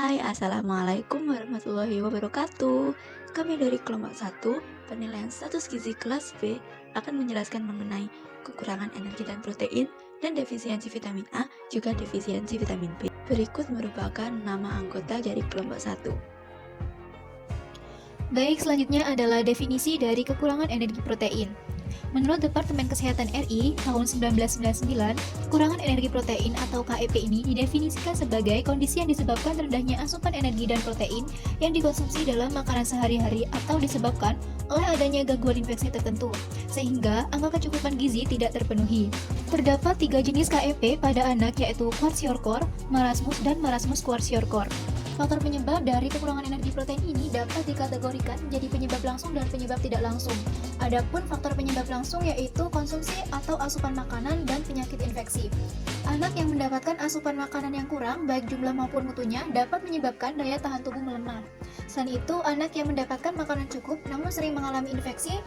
Hai, Assalamualaikum warahmatullahi wabarakatuh. Kami dari kelompok 1, penilaian status gizi kelas B akan menjelaskan mengenai kekurangan energi dan protein dan defisiensi vitamin A, juga defisiensi vitamin B. Berikut merupakan nama anggota dari kelompok 1. Baik, selanjutnya adalah definisi dari kekurangan energi protein. Menurut Departemen Kesehatan RI tahun 1999, kekurangan energi protein atau KEP ini didefinisikan sebagai kondisi yang disebabkan rendahnya asupan energi dan protein yang dikonsumsi dalam makanan sehari-hari atau disebabkan oleh adanya gangguan infeksi tertentu, sehingga angka kecukupan gizi tidak terpenuhi. Terdapat 3 jenis KEP pada anak, yaitu kwashiorkor, marasmus, dan marasmus-kwashiorkor. Faktor penyebab dari kekurangan energi protein ini dapat dikategorikan menjadi penyebab langsung dan penyebab tidak langsung. Adapun faktor penyebab langsung yaitu konsumsi atau asupan makanan dan penyakit infeksi. Anak yang mendapatkan asupan makanan yang kurang, baik jumlah maupun mutunya, dapat menyebabkan daya tahan tubuh melemah. Selain itu, anak yang mendapatkan makanan cukup namun sering mengalami infeksi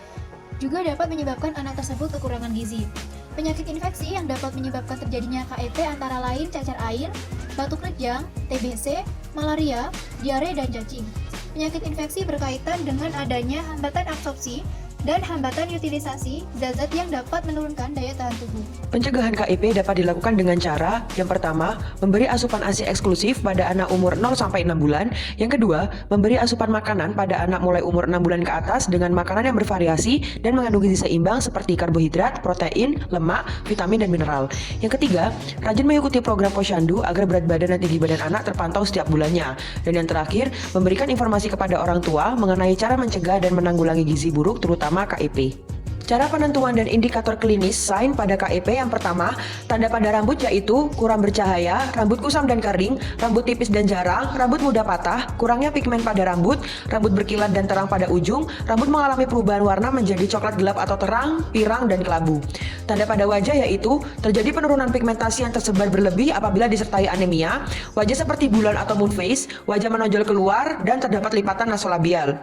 juga dapat menyebabkan anak tersebut kekurangan gizi. Penyakit infeksi yang dapat menyebabkan terjadinya KEP antara lain cacar air, batuk rejang, TBC, malaria, diare, dan cacing. Penyakit infeksi berkaitan dengan adanya hambatan absorpsi dan hambatan utilisasi zat-zat yang dapat menurunkan daya tahan tubuh. Pencegahan KEP dapat dilakukan dengan cara, yang pertama, memberi asupan ASI eksklusif pada anak umur 0-6 bulan, yang kedua, memberi asupan makanan pada anak mulai umur 6 bulan ke atas dengan makanan yang bervariasi dan mengandung gizi seimbang seperti karbohidrat, protein, lemak, vitamin, dan mineral. Yang ketiga, rajin mengikuti program Posyandu agar berat badan dan tinggi badan anak terpantau setiap bulannya. Dan yang terakhir, memberikan informasi kepada orang tua mengenai cara mencegah dan menanggulangi gizi buruk terutama KEP. Cara penentuan dan indikator klinis sign pada KEP yang pertama, tanda pada rambut yaitu kurang bercahaya, rambut kusam dan kering, rambut tipis dan jarang, rambut mudah patah, kurangnya pigmen pada rambut, rambut berkilat dan terang pada ujung, rambut mengalami perubahan warna menjadi coklat gelap atau terang, pirang, dan kelabu. Tanda pada wajah yaitu terjadi penurunan pigmentasi yang tersebar berlebih apabila disertai anemia, wajah seperti bulan atau moon face, wajah menonjol keluar, dan terdapat lipatan nasolabial.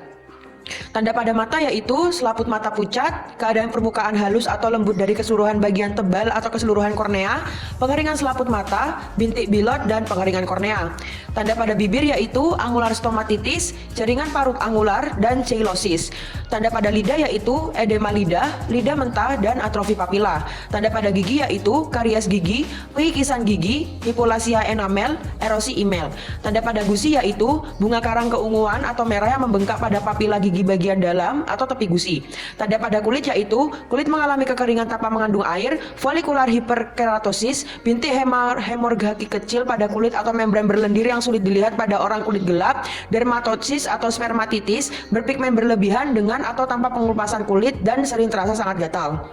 Tanda pada mata yaitu selaput mata pucat, keadaan permukaan halus atau lembut dari keseluruhan bagian tebal atau keseluruhan kornea, pengeringan selaput mata, bintik bilot, dan pengeringan kornea. Tanda pada bibir yaitu angular stomatitis, jaringan parut angular, dan cheilosis. Tanda pada lidah yaitu edema lidah, lidah mentah, dan atrofi papila. Tanda pada gigi yaitu karies gigi, pengikisan gigi, hipolasia enamel, erosi emel. Tanda pada gusi yaitu bunga karang keunguan atau merah yang membengkak pada papila gigi bagian dalam atau tepi gusi. Tanda pada kulit yaitu kulit mengalami kekeringan tanpa mengandung air, folikular hiperkeratosis, bintik hemorrhagi kecil pada kulit atau membran berlendir yang sulit dilihat pada orang kulit gelap, dermatosis atau spermatitis, berpigmen berlebihan dengan atau tanpa pengelupasan kulit dan sering terasa sangat gatal.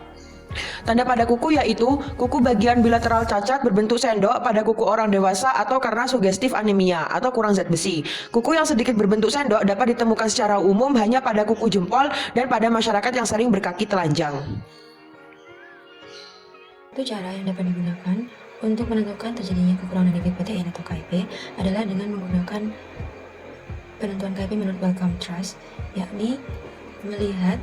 Tanda pada kuku yaitu kuku bagian bilateral cacat berbentuk sendok pada kuku orang dewasa atau karena sugestif anemia atau kurang zat besi. Kuku yang sedikit berbentuk sendok dapat ditemukan secara umum hanya pada kuku jempol dan pada masyarakat yang sering berkaki telanjang. Satu cara yang dapat digunakan untuk menentukan terjadinya kekurangan energi protein atau KEP adalah dengan menggunakan penentuan KEP menurut Wellcome Trust, yakni melihat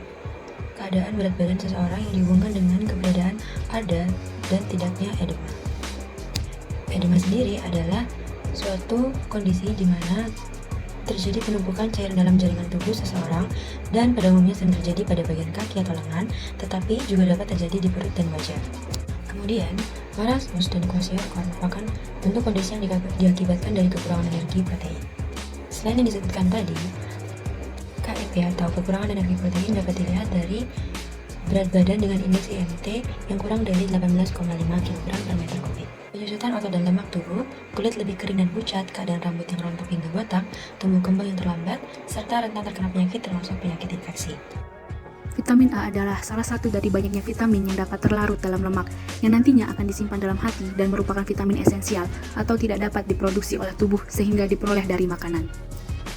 keadaan berat badan seseorang yang dihubungkan dengan keberadaan ada dan tidaknya edema. Edema sendiri adalah suatu kondisi di mana terjadi penumpukan cairan dalam jaringan tubuh seseorang dan pada umumnya sering terjadi pada bagian kaki atau lengan, tetapi juga dapat terjadi di perut dan wajah. Kemudian, marasmus dan kwashiorkor merupakan bentuk kondisi yang diakibatkan dari kekurangan energi protein. Selain yang disebutkan tadi, KEP atau kekurangan energi protein dapat dilihat dari berat badan dengan indeks IMT yang kurang dari 18,5 kg per meter kubik. Penyusutan otot dan lemak tubuh, kulit lebih kering dan pucat, keadaan rambut yang rontok hingga botak, tumbuh kembang yang terlambat, serta rentan terkena penyakit termasuk penyakit infeksi. Vitamin A adalah salah satu dari banyaknya vitamin yang dapat terlarut dalam lemak, yang nantinya akan disimpan dalam hati dan merupakan vitamin esensial atau tidak dapat diproduksi oleh tubuh sehingga diperoleh dari makanan.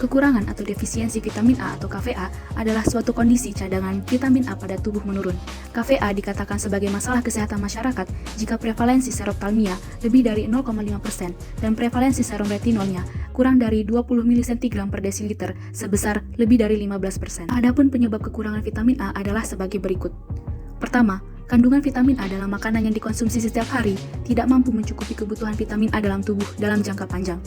Kekurangan atau defisiensi vitamin A atau KVA adalah suatu kondisi cadangan vitamin A pada tubuh menurun. KVA dikatakan sebagai masalah kesehatan masyarakat jika prevalensi seroftalmia lebih dari 0,5% dan prevalensi serum retinolnya kurang dari 20 mg per desiliter sebesar lebih dari 15%. Adapun penyebab kekurangan vitamin A adalah sebagai berikut. Pertama, kandungan vitamin A dalam makanan yang dikonsumsi setiap hari tidak mampu mencukupi kebutuhan vitamin A dalam tubuh dalam jangka panjang.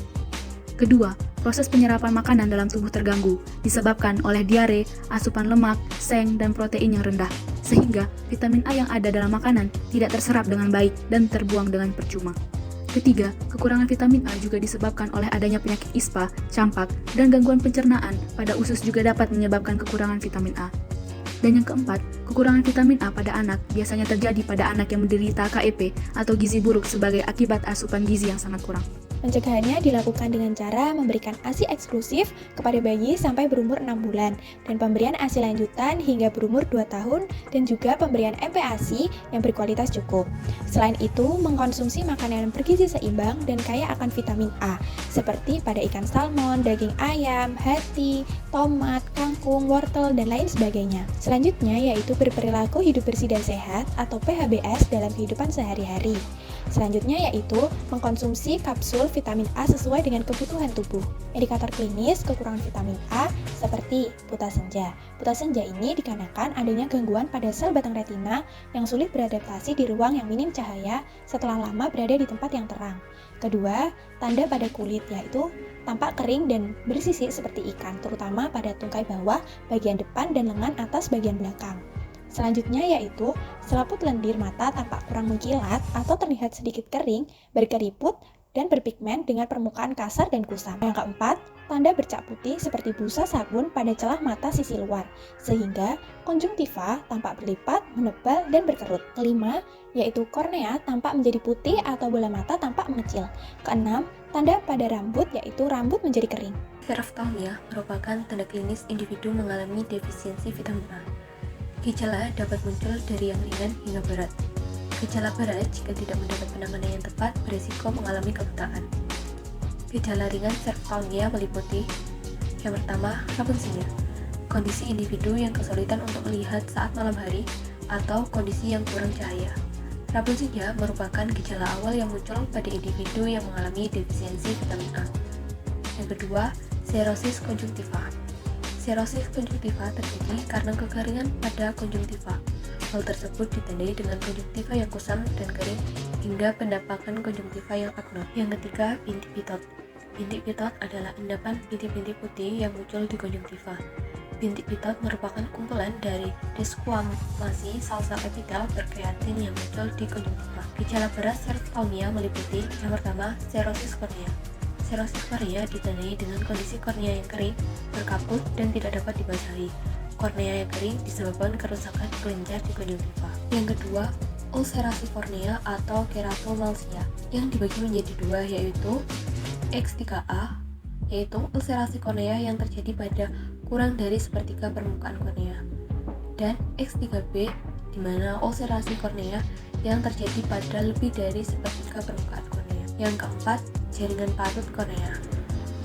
Kedua, proses penyerapan makanan dalam tubuh terganggu, disebabkan oleh diare, asupan lemak, seng, dan protein yang rendah, sehingga vitamin A yang ada dalam makanan tidak terserap dengan baik dan terbuang dengan percuma. Ketiga, kekurangan vitamin A juga disebabkan oleh adanya penyakit ISPA, campak, dan gangguan pencernaan pada usus juga dapat menyebabkan kekurangan vitamin A. Dan yang keempat, kekurangan vitamin A pada anak biasanya terjadi pada anak yang menderita KEP atau gizi buruk sebagai akibat asupan gizi yang sangat kurang. Pencegahannya dilakukan dengan cara memberikan ASI eksklusif kepada bayi sampai berumur 6 bulan dan pemberian ASI lanjutan hingga berumur 2 tahun dan juga pemberian MPASI yang berkualitas cukup. Selain itu, mengkonsumsi makanan yang bergizi seimbang dan kaya akan vitamin A seperti pada ikan salmon, daging ayam, hati, tomat, kangkung, wortel, dan lain sebagainya. Selanjutnya yaitu berperilaku hidup bersih dan sehat atau PHBS dalam kehidupan sehari-hari. Selanjutnya yaitu mengkonsumsi kapsul vitamin A sesuai dengan kebutuhan tubuh. Indikator klinis kekurangan vitamin A seperti buta senja. Buta senja ini dikarenakan adanya gangguan pada sel batang retina yang sulit beradaptasi di ruang yang minim cahaya setelah lama berada di tempat yang terang. Kedua, tanda pada kulit yaitu tampak kering dan bersisik seperti ikan, terutama pada tungkai bawah, bagian depan, dan lengan atas bagian belakang. Selanjutnya yaitu selaput lendir mata tampak kurang mengkilat atau terlihat sedikit kering, berkeriput, dan berpigmen dengan permukaan kasar dan kusam. Yang keempat, tanda bercak putih seperti busa sabun pada celah mata sisi luar, sehingga konjungtiva tampak berlipat, menebal, dan berkerut. Kelima, yaitu kornea tampak menjadi putih atau bola mata tampak mengecil. Keenam, tanda pada rambut yaitu rambut menjadi kering. Seroftalmia merupakan tanda klinis individu mengalami defisiensi vitamin A. Gejala dapat muncul dari yang ringan hingga berat. Gejala berat jika tidak mendapat penanganan yang tepat berisiko mengalami kebutaan. Gejala ringan seroftalmia meliputi: yang pertama, rabun senja, kondisi individu yang kesulitan untuk melihat saat malam hari atau kondisi yang kurang cahaya. Rabun senja merupakan gejala awal yang muncul pada individu yang mengalami defisiensi vitamin A. Yang kedua, serosis konjungtiva. Serosis konjungtiva terjadi karena kekeringan pada konjungtiva. Hal tersebut ditandai dengan konjungtiva yang kusam dan kering hingga pendapakan konjungtiva yang abnormal. Yang ketiga, bintik pitot. Bintik pitot adalah endapan bintik-bintik putih yang muncul di konjungtiva. Bintik pitot merupakan kumpulan dari desquamasi sel-sel epitel berkeatin yang muncul di konjungtiva. Gejala berat seroftalmia meliputi: yang pertama, serosis kornea. Serosis kornea ditandai dengan kondisi kornea yang kering, berkaput, dan tidak dapat dibasahi. Kornea yang kering disebabkan kerusakan kelenjar di konjungtiva. Yang kedua, ulcerasi kornea atau keratomalsia yang dibagi menjadi dua, yaitu X3A, yaitu ulcerasi kornea yang terjadi pada kurang dari sepertiga permukaan kornea, dan X3B, di mana ulcerasi kornea yang terjadi pada lebih dari sepertiga permukaan kornea. Yang keempat, jaringan parut kornea.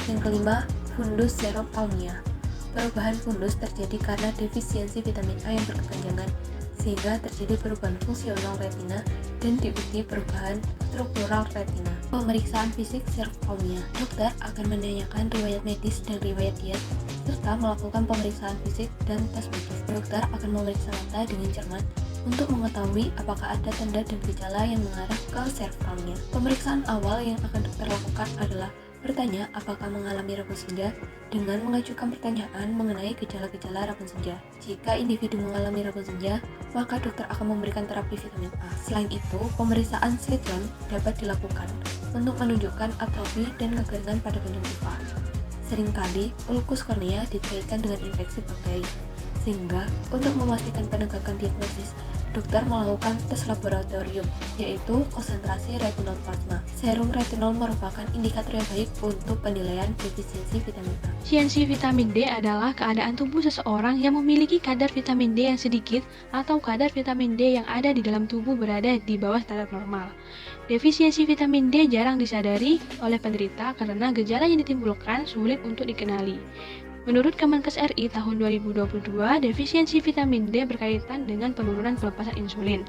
Yang kelima, fundus seroftalmia. Perubahan fundus terjadi karena defisiensi vitamin A yang berkepanjangan, sehingga terjadi perubahan fungsional retina dan diikuti perubahan struktural retina. Pemeriksaan fisik seroftalmia. Dokter akan menanyakan riwayat medis dan riwayat diet, serta melakukan pemeriksaan fisik dan tes medis. Dokter akan memeriksa mata dengan cermat untuk mengetahui apakah ada tanda dan gejala yang mengarah ke seroftalmia. Pemeriksaan awal yang akan dokter lakukan adalah bertanya apakah mengalami rabun senja dengan mengajukan pertanyaan mengenai gejala-gejala rabun senja. Jika individu mengalami rabun senja, maka dokter akan memberikan terapi vitamin A. Selain itu, pemeriksaan slit lamp dapat dilakukan untuk menunjukkan atrofi dan kekeringan pada konjungtiva. Seringkali ulkus kornea dikaitkan dengan infeksi bakteri, sehingga untuk memastikan penegakan diagnosis, dokter melakukan tes laboratorium, yaitu konsentrasi retinol plasma. Serum retinol merupakan indikator yang baik untuk penilaian defisiensi vitamin A. Defisiensi vitamin D adalah keadaan tubuh seseorang yang memiliki kadar vitamin D yang sedikit atau kadar vitamin D yang ada di dalam tubuh berada di bawah standar normal. Defisiensi vitamin D jarang disadari oleh penderita karena gejala yang ditimbulkan sulit untuk dikenali. Menurut Kemenkes RI tahun 2022, defisiensi vitamin D berkaitan dengan penurunan pelepasan insulin.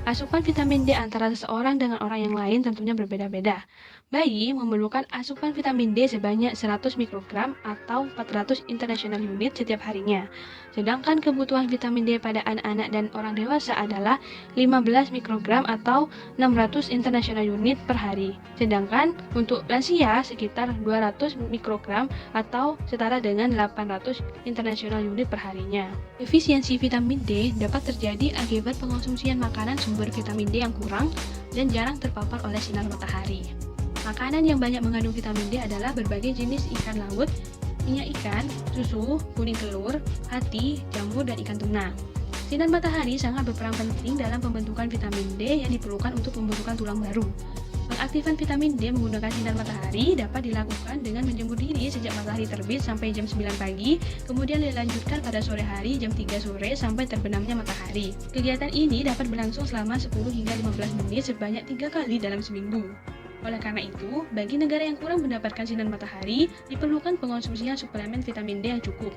Asupan vitamin D antara seseorang dengan orang yang lain tentunya berbeda-beda. Bayi memerlukan asupan vitamin D sebanyak 100 mikrogram atau 400 international unit setiap harinya. Sedangkan kebutuhan vitamin D pada anak-anak dan orang dewasa adalah 15 mikrogram atau 600 international unit per hari. Sedangkan untuk lansia sekitar 200 mikrogram atau setara dengan 800 international unit per harinya. Defisiensi vitamin D dapat terjadi akibat pengonsumsian makanan sumber vitamin D yang kurang dan jarang terpapar oleh sinar matahari. Makanan yang banyak mengandung vitamin D adalah berbagai jenis ikan laut, minyak ikan, susu, kuning telur, hati, jamur, dan ikan tuna. Sinar matahari sangat berperan penting dalam pembentukan vitamin D yang diperlukan untuk pembentukan tulang baru. Pengaktifan vitamin D menggunakan sinar matahari dapat dilakukan dengan menjemur diri sejak matahari terbit sampai jam 9 pagi, kemudian dilanjutkan pada sore hari jam 3 sore sampai terbenamnya matahari. Kegiatan ini dapat berlangsung selama 10 hingga 15 menit sebanyak 3 kali dalam seminggu. Oleh karena itu, bagi negara yang kurang mendapatkan sinar matahari, diperlukan pengonsumsian suplemen vitamin D yang cukup.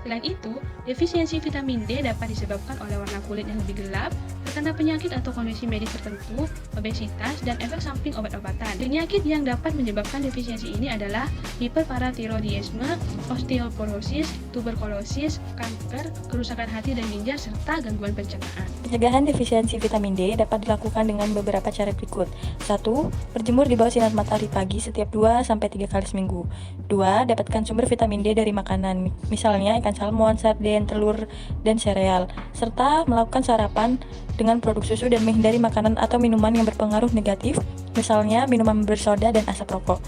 Selain itu, defisiensi vitamin D dapat disebabkan oleh warna kulit yang lebih gelap, terkena penyakit atau kondisi medis tertentu, obesitas, dan efek samping obat-obatan. Penyakit yang dapat menyebabkan defisiensi ini adalah hiperparatiroidisme, osteoporosis, tuberkulosis, kanker, kerusakan hati dan ginjal, serta gangguan pencernaan. Pencegahan defisiensi vitamin D dapat dilakukan dengan beberapa cara berikut. 1. Berjemur di bawah sinar matahari pagi setiap 2-3 kali seminggu. 2. Dapatkan sumber vitamin D dari makanan, misalnya ikan salmon, sarden, telur, dan sereal, serta melakukan sarapan dengan produk susu dan menghindari makanan atau minuman yang berpengaruh negatif, misalnya minuman bersoda dan asap rokok.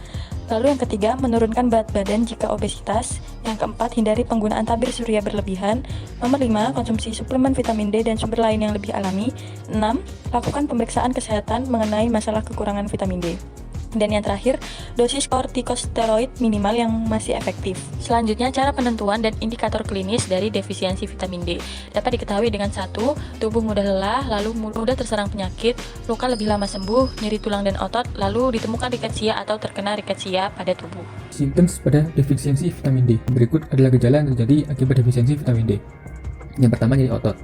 Lalu yang ketiga, menurunkan berat badan jika obesitas. Yang keempat, hindari penggunaan tabir surya berlebihan. Nomor 5, konsumsi suplemen vitamin D dan sumber lain yang lebih alami. 6, lakukan pemeriksaan kesehatan mengenai masalah kekurangan vitamin D. Dan yang terakhir, dosis kortikosteroid minimal yang masih efektif. Selanjutnya, cara penentuan dan indikator klinis dari defisiensi vitamin D dapat diketahui dengan 1. Tubuh mudah lelah, lalu mudah terserang penyakit, luka lebih lama sembuh, nyeri tulang dan otot, lalu ditemukan riketsia atau terkena riketsia pada tubuh. Simptoms pada defisiensi vitamin D. Berikut adalah gejala yang terjadi akibat defisiensi vitamin D. Yang pertama, nyeri otot.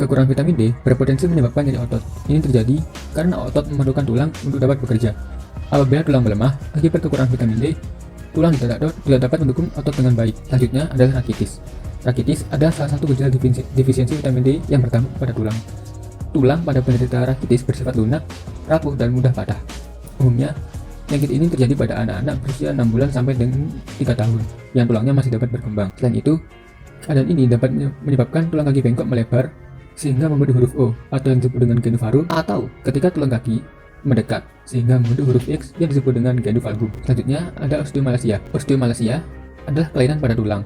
Kekurangan vitamin D berpotensi menyebabkan nyeri otot. Ini terjadi karena otot memerlukan tulang untuk dapat bekerja. Apabila tulang melemah akibat kekurangan vitamin D, tulang tidak dapat mendukung otot dengan baik. Selanjutnya adalah rakitis. Rakitis adalah salah satu gejala defisiensi vitamin D yang berdampak pada tulang. Tulang pada penderita rakitis bersifat lunak, rapuh, dan mudah patah. Umumnya, penyakit ini terjadi pada anak-anak berusia 6 bulan sampai dengan 3 tahun, yang tulangnya masih dapat berkembang. Selain itu, keadaan ini dapat menyebabkan tulang kaki bengkok melebar sehingga membentuk huruf O atau yang disebut dengan genu varum, atau ketika tulang kaki mendekat sehingga membentuk huruf X yang disebut dengan genu valgum. Selanjutnya ada osteomalacia. Osteomalacia adalah kelainan pada tulang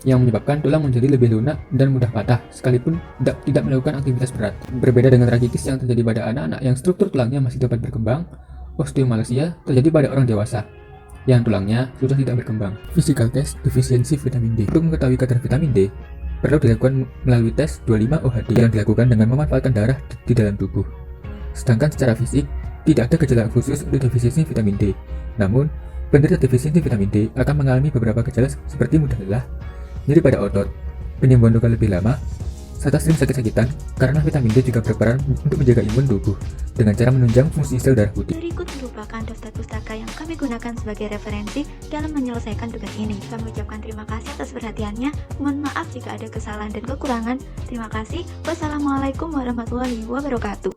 yang menyebabkan tulang menjadi lebih lunak dan mudah patah sekalipun tidak melakukan aktivitas berat. Berbeda dengan rakitis yang terjadi pada anak-anak yang struktur tulangnya masih dapat berkembang, osteomalacia terjadi pada orang dewasa yang tulangnya sudah tidak berkembang. Physical test defisiensi vitamin D. Untuk mengetahui kadar vitamin D, perlu dilakukan melalui tes 25-OHD yang dilakukan dengan memanfaatkan darah di dalam tubuh. Sedangkan secara fisik, tidak ada gejala khusus untuk defisiensi vitamin D. Namun, penderita defisiensi vitamin D akan mengalami beberapa gejala seperti mudah lelah, nyeri pada otot, penyembuhan luka lebih lama, serta sering sakit-sakitan karena vitamin D juga berperan untuk menjaga imun tubuh dengan cara menunjang fungsi sel darah putih. Berikut merupakan daftar pustaka yang kami gunakan sebagai referensi dalam menyelesaikan tugas ini. Kami ucapkan terima kasih atas perhatiannya. Mohon maaf jika ada kesalahan dan kekurangan. Terima kasih. Wassalamualaikum warahmatullahi wabarakatuh.